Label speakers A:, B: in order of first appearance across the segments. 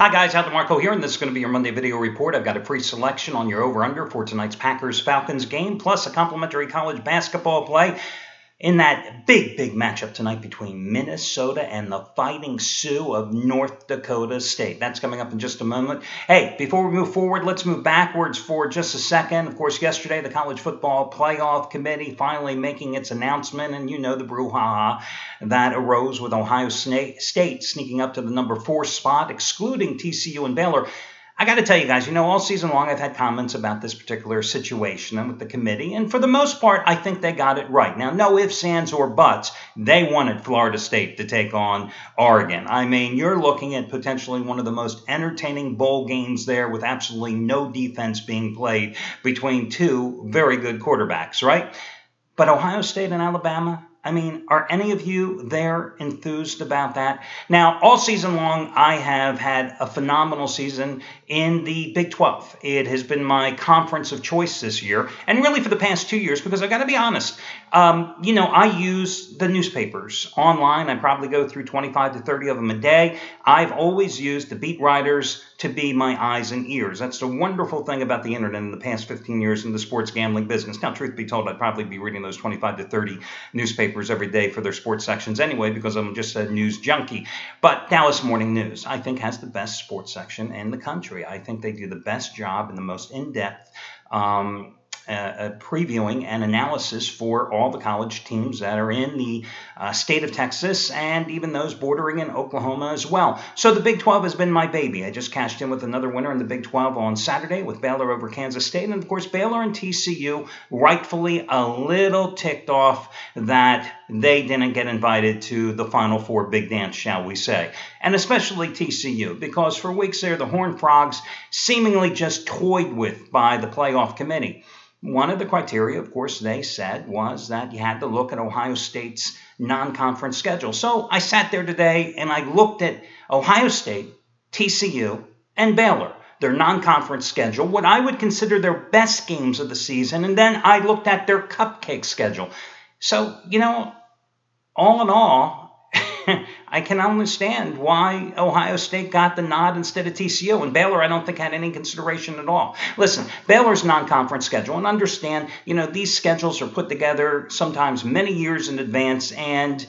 A: Hi guys, Al DeMarco here, and this is going to be your Monday video report. I've got a pre-selection on your over-under for tonight's Packers-Falcons game, plus a complimentary college basketball play in that big matchup tonight between Minnesota and the Fighting Sioux of North Dakota State. That's coming up in just a moment. Hey, before we move forward, let's move backwards for just a second. Of course, yesterday, the College Football Playoff Committee finally making its announcement, and you know the brouhaha that arose with Ohio State sneaking up to the number 4 spot, excluding TCU and Baylor. I got to tell you guys, all season long I've had comments about this particular situation and with the committee, and for the most part, I think they got it right. Now, no ifs, ands, or buts. They wanted Florida State to take on Oregon. I mean, you're looking at potentially one of the most entertaining bowl games there with absolutely no defense being played between two very good quarterbacks, right? But Ohio State and Alabama, I mean, are any of you there enthused about that? Now, all season long, I have had a phenomenal season in the Big 12. It has been my conference of choice this year, and really for the past 2 years, because I got to be honest, I use the newspapers online. I probably go through 25 to 30 of them a day. I've always used the beat writers to be my eyes and ears. That's the wonderful thing about the internet in the past 15 years in the sports gambling business. Now, truth be told, I'd probably be reading those 25 to 30 newspapers every day for their sports sections anyway, because I'm just a news junkie. But Dallas Morning News, I think, has the best sports section in the country. I think they do the best job and the most in-depth previewing and analysis for all the college teams that are in the state of Texas and even those bordering in Oklahoma as well. So the Big 12 has been my baby. I just cashed in with another winner in the Big 12 on Saturday with Baylor over Kansas State. And, of course, Baylor and TCU rightfully a little ticked off that they didn't get invited to the Final Four big dance, shall we say. And especially TCU, because for weeks there, the Horned Frogs seemingly just toyed with by the playoff committee. One of the criteria, of course, they said was that you had to look at Ohio State's non-conference schedule. So I sat there today and I looked at Ohio State, TCU, and Baylor, their non-conference schedule, what I would consider their best games of the season, and then I looked at their cupcake schedule. So, all in all, I can understand why Ohio State got the nod instead of TCU. And Baylor, I don't think, had any consideration at all. Listen, Baylor's non-conference schedule, and understand, these schedules are put together sometimes many years in advance. And,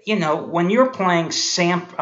A: when you're playing SMU,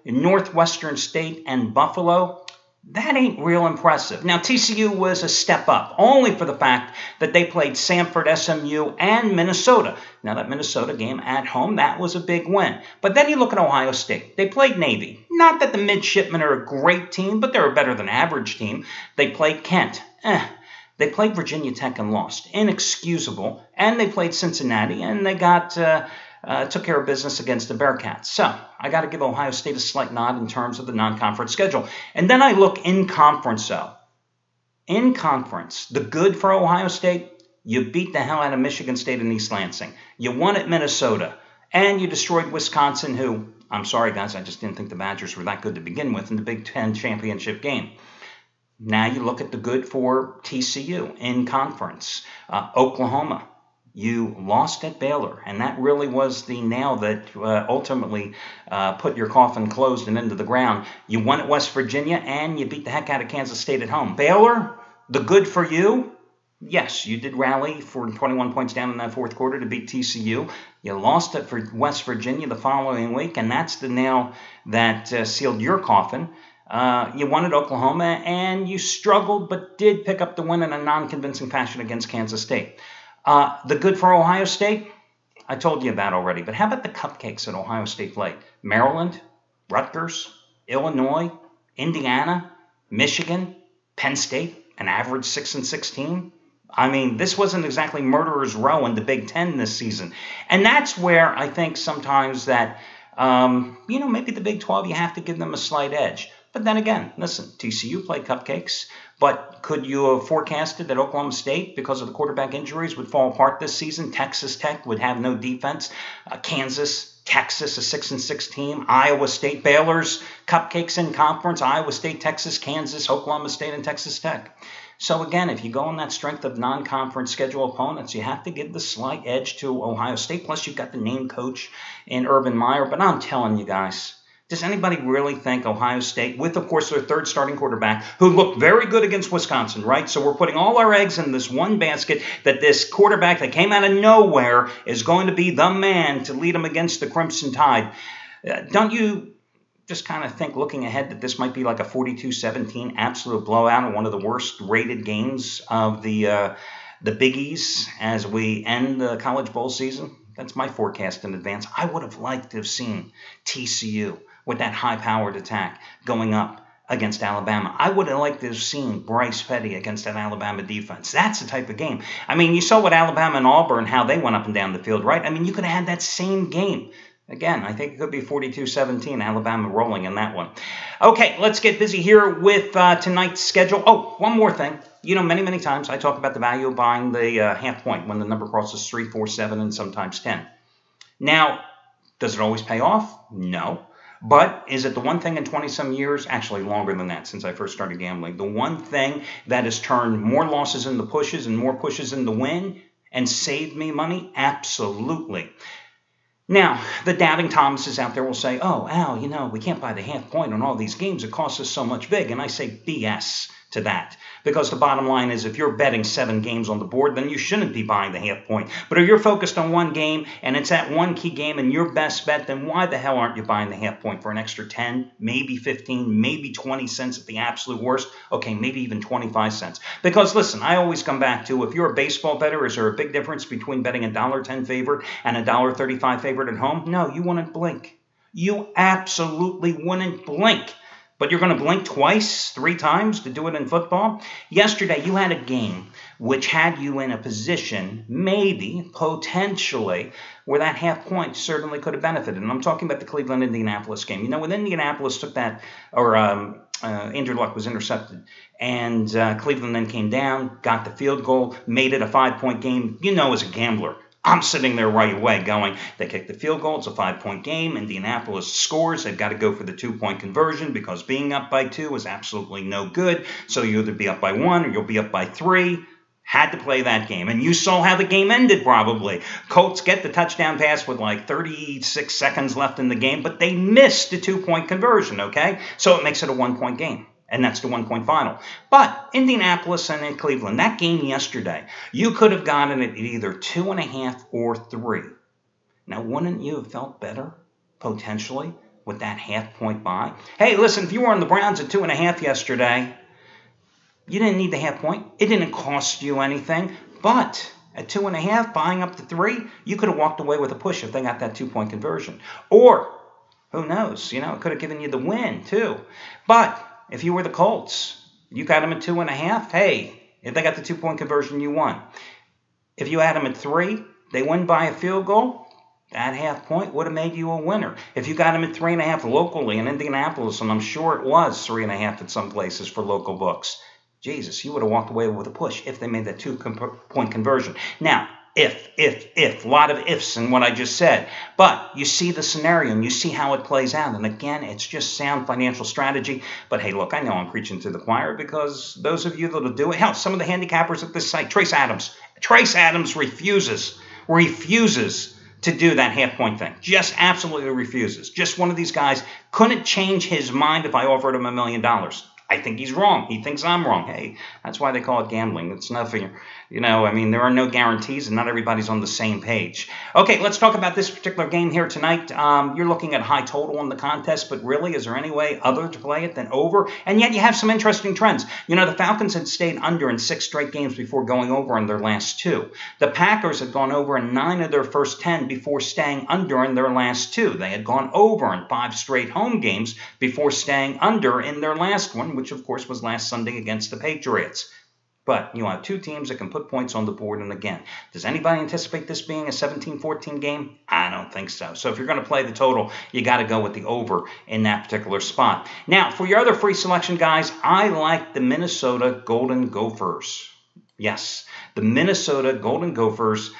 A: Northwestern State, and Buffalo, that ain't real impressive. Now, TCU was a step up, only for the fact that they played Samford, SMU, and Minnesota. Now, that Minnesota game at home, that was a big win. But then you look at Ohio State. They played Navy. Not that the midshipmen are a great team, but they're a better than average team. They played Kent. They played Virginia Tech and lost. Inexcusable. And they played Cincinnati, and they took care of business against the Bearcats. So I got to give Ohio State a slight nod in terms of the non-conference schedule. And then I look in conference, though. In conference, the good for Ohio State, you beat the hell out of Michigan State and East Lansing. You won at Minnesota. And you destroyed Wisconsin, who, I'm sorry, guys, I just didn't think the Badgers were that good to begin with in the Big Ten championship game. Now you look at the good for TCU in conference. Oklahoma. You lost at Baylor, and that really was the nail that ultimately put your coffin closed and into the ground. You won at West Virginia, and you beat the heck out of Kansas State at home. Baylor, the good for you? Yes, you did rally for 21 points down in that fourth quarter to beat TCU. You lost it for West Virginia the following week, and that's the nail that sealed your coffin. You won at Oklahoma, and you struggled but did pick up the win in a non-convincing fashion against Kansas State. The good for Ohio State, I told you about already. But how about the cupcakes that Ohio State played? Maryland, Rutgers, Illinois, Indiana, Michigan, Penn State, an average 6-16. I mean, this wasn't exactly murderer's row in the Big Ten this season. And that's where I think sometimes that, maybe the Big 12, you have to give them a slight edge. But then again, listen, TCU played cupcakes, but could you have forecasted that Oklahoma State, because of the quarterback injuries, would fall apart this season? Texas Tech would have no defense. Kansas, Texas, a 6-6 team. Iowa State, Baylor's cupcakes in conference. Iowa State, Texas, Kansas, Oklahoma State, and Texas Tech. So again, if you go on that strength of non-conference schedule opponents, you have to give the slight edge to Ohio State. Plus, you've got the name coach in Urban Meyer. But I'm telling you guys, Does anybody really think Ohio State, with, of course, their third starting quarterback, who looked very good against Wisconsin, right? So we're putting all our eggs in this one basket that this quarterback that came out of nowhere is going to be the man to lead them against the Crimson Tide. Don't you just kind of think, looking ahead, that this might be like a 42-17 absolute blowout and one of the worst rated games of the Big East as we end the College Bowl season? That's my forecast in advance. I would have liked to have seen TCU with that high-powered attack going up against Alabama. I would have liked to have seen Bryce Petty against that Alabama defense. That's the type of game. I mean, you saw what Alabama and Auburn, how they went up and down the field, right? I mean, you could have had that same game. Again, I think it could be 42-17, Alabama rolling in that one. Okay, let's get busy here with tonight's schedule. Oh, one more thing. You know, many, many times I talk about the value of buying the half point when the number crosses 3, 4, 7, and sometimes 10. Now, does it always pay off? No. But is it the one thing in 20-some years, actually longer than that since I first started gambling, the one thing that has turned more losses into pushes and more pushes into win and saved me money? Absolutely. Now, the doubting Thomases out there will say, oh, Al, you know, we can't buy the half point on all these games. It costs us so much big. And I say BS to that. Because the bottom line is, if you're betting 7 games on the board, then you shouldn't be buying the half point. But if you're focused on one game, and it's that one key game and your best bet, then why the hell aren't you buying the half point for an extra 10, maybe 15, maybe 20 cents at the absolute worst? Okay, maybe even 25 cents. Because listen, I always come back to, if you're a baseball bettor, is there a big difference between betting a $1.10 favorite and a $1.35 favorite at home? No, you wouldn't blink. You absolutely wouldn't blink. But you're going to blink twice, 3 times to do it in football? Yesterday, you had a game which had you in a position, maybe, potentially, where that half point certainly could have benefited. And I'm talking about the Cleveland-Indianapolis game. You know, when Indianapolis took that, or Andrew Luck was intercepted, and Cleveland then came down, got the field goal, made it a 5-point game. You know, as a gambler, I'm sitting there right away going, they kick the field goal, it's a 5-point game, Indianapolis scores, they've got to go for the 2-point conversion because being up by 2 is absolutely no good. So you either be up by 1 or you'll be up by 3. Had to play that game. And you saw how the game ended probably. Colts get the touchdown pass with like 36 seconds left in the game, but they missed the 2-point conversion, okay? So it makes it a 1-point game. And that's the 1-point final. But Indianapolis and then Cleveland, that game yesterday, you could have gotten it at either 2.5 or 3. Now, wouldn't you have felt better, potentially, with that half-point buy? Hey, listen, if you were on the Browns at 2.5 yesterday, you didn't need the half point. It didn't cost you anything. But at 2.5, buying up to 3, you could have walked away with a push if they got that 2-point conversion. Or, who knows, you know, it could have given you the win, too. But if you were the Colts, you got them at 2.5. Hey, if they got the 2-point conversion, you won. If you had them at 3, they win by a field goal. That half point would have made you a winner. If you got them at 3.5 locally in Indianapolis, and I'm sure it was 3.5 at some places for local books, Jesus, you would have walked away with a push if they made that 2-point conversion. Now, if, a lot of ifs in what I just said. But you see the scenario and you see how it plays out. And again, it's just sound financial strategy. But hey, look, I know I'm preaching to the choir because those of you that will do it, hell, some of the handicappers at this site, Trace Adams refuses to do that half-point thing. Just absolutely refuses. Just one of these guys, couldn't change his mind if I offered him $1 million. I think he's wrong. He thinks I'm wrong. Hey, that's why they call it gambling. It's nothing, you know, I mean, there are no guarantees and not everybody's on the same page. Okay, let's talk about this particular game here tonight. You're looking at high total in the contest, but really, is there any way other to play it than over? And yet you have some interesting trends. You know, the Falcons had stayed under in 6 straight games before going over in their last 2. The Packers had gone over in 9 of their first 10 before staying under in their last 2. They had gone over in 5 straight home games before staying under in their last one, which of course was last Sunday against the Patriots. But you have 2 teams that can put points on the board. And again, does anybody anticipate this being a 17-14 game? I don't think so. So if you're going to play the total, you got to go with the over in that particular spot. Now, for your other free selection, guys, I like the Minnesota Golden Gophers. Yes, the Minnesota Golden Gophers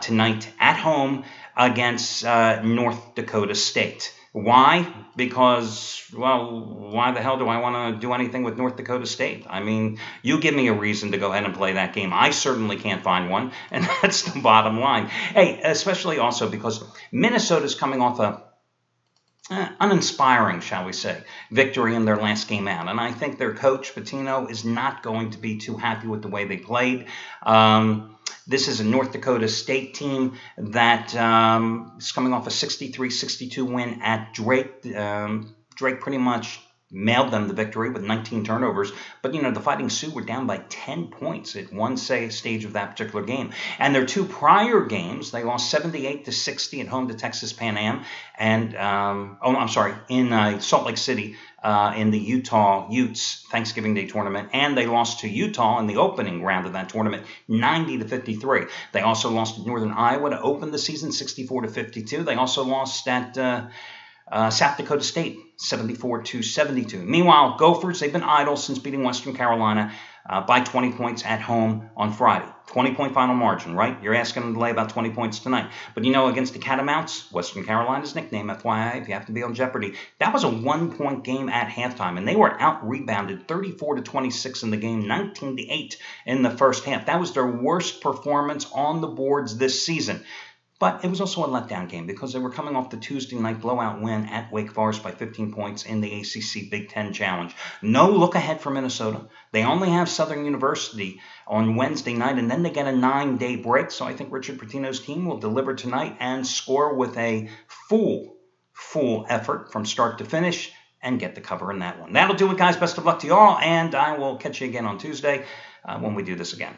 A: tonight at home against North Dakota State. Why? Because, well, why the hell do I want to do anything with North Dakota State? I mean, you give me a reason to go ahead and play that game. I certainly can't find one, and that's the bottom line. Hey, especially also because Minnesota's coming off uninspiring, shall we say, victory in their last game out. And I think their coach, Pitino, is not going to be too happy with the way they played. This is a North Dakota State team that is coming off a 63-62 win at Drake. Drake pretty much mailed them the victory with 19 turnovers. But, the Fighting Sioux were down by 10 points at one stage of that particular game. And their two prior games, they lost 78-60 at home to Texas Pan Am and, in Salt Lake City in the Utah Utes Thanksgiving Day tournament. And they lost to Utah in the opening round of that tournament, 90-53. They also lost at Northern Iowa to open the season, 64-52. They also lost at South Dakota State, 74-72. Meanwhile, Gophers, they've been idle since beating Western Carolina by 20 points at home on Friday. 20-point final margin, right? You're asking them to lay about 20 points tonight. But against the Catamounts, Western Carolina's nickname, FYI, if you have to be on Jeopardy, that was a 1-point game at halftime, and they were out-rebounded 34-26 in the game, 19-8 in the first half. That was their worst performance on the boards this season. But it was also a letdown game because they were coming off the Tuesday night blowout win at Wake Forest by 15 points in the ACC Big Ten Challenge. No look ahead for Minnesota. They only have Southern University on Wednesday night, and then they get a 9-day break. So I think Richard Pitino's team will deliver tonight and score with a full effort from start to finish and get the cover in that one. That'll do it, guys. Best of luck to you all, and I will catch you again on Tuesday when we do this again.